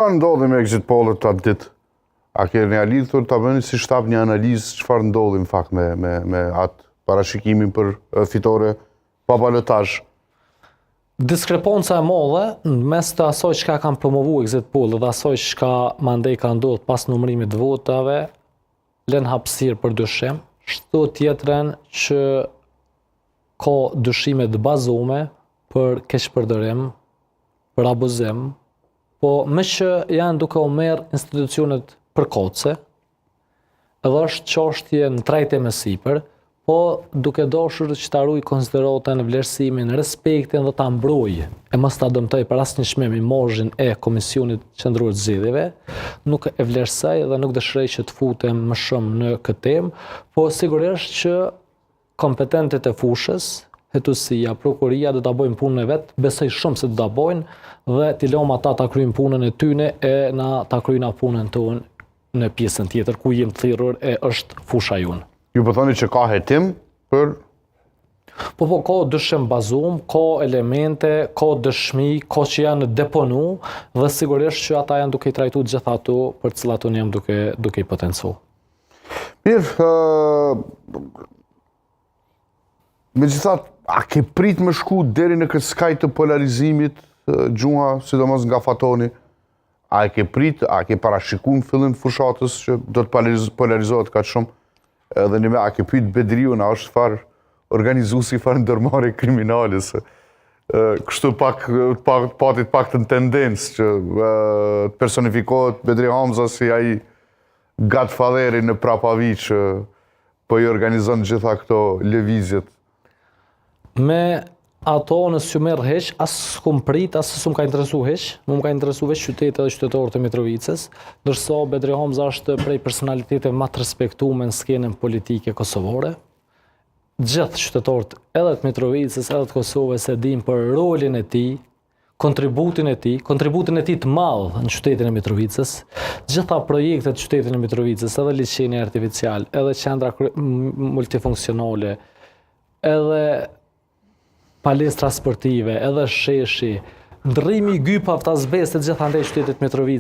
Çfarë ndodhi me exit pollët atë ditë? A keni arritur ta bëni si shtab një analizë çfarë ndodhi në fakt me atë parashikimin për fitore pa balotazh? Diskrepanca e madhe mes të asaj çka kanë promovuar exit pollët dhe asaj çka mandej ka ndodhur pas numërimit të votave lën hapësirë për dyshim. Shto tjetrën që ka dyshime të bazuara për keqpërdorim, për abuzim, po me që janë duke u merr institucionet përkohëse, edhe është çështje në trajte me sipër, po duke dashur që ta ruaj konsideratën, vlerësimin, respektin dhe ta mbrojë, e mos ta dëmtoj për asnjë çmim imazhin e Komisionit Qendror të Zgjedhjeve, nuk e vlerësoj dhe nuk dëshiroj që të futem më shumë në këtë temë, po sigurisht që kompetentët e fushës, hetuesia, prokuria do ta bëjnë punën e vet, besoj shumë se do ta bëjnë dhe t'i lëmë ata ta kryejnë punën e tyre e na ta kryejna punën tonë në pjesën tjetër ku jemi të thirrur e është fusha jonë. Ju po thoni që ka hetim për Po ka dyshim bazum, ka elemente, ka dëshmi, ka që janë deponu dhe sigurisht që ata janë duke i trajtuar gjitha ato për të cilat unë jam duke i potencuar. Mirë, megjithatë, a ke prit me shku deri në këtë skaj të polarizimit, gjuha, sidomos nga Fatoni? A ke prit, a ke parashikuar në fillim fushatës që do të polarizohet kaq shumë? Edhe a ke pyet Bedriun, a është farë organizuesi farë ndërmarrje kriminale se kështu patit pak të tendencë që të personifikohet Bedri Hamza si ai gatfadheri në prapavi që po i organizon gjitha këto lëvizjet. Me ato nësë që merë heq, asë s'kom prit, asë s'm ka interesu heq, më ka interesu veç qytetet dhe qytetarët e Mitrovicës, ndërsa Bedri Hamza është prej personalitetet më të respektuar në skenën politike kosovare. Gjithë qytetarët edhe të Mitrovicës, edhe të Kosovës e dinë për rolin e tij, kontributin e tij të madh në qytetin e Mitrovicës, gjitha projektet të qytetit e Mitrovicës, edhe liçeni artificial, edhe qendra multifunksionale, edhe palestra sportive, edhe sheshi, ndrrimi i gypave të azbestit gjithandej qytetit Mitrovicës.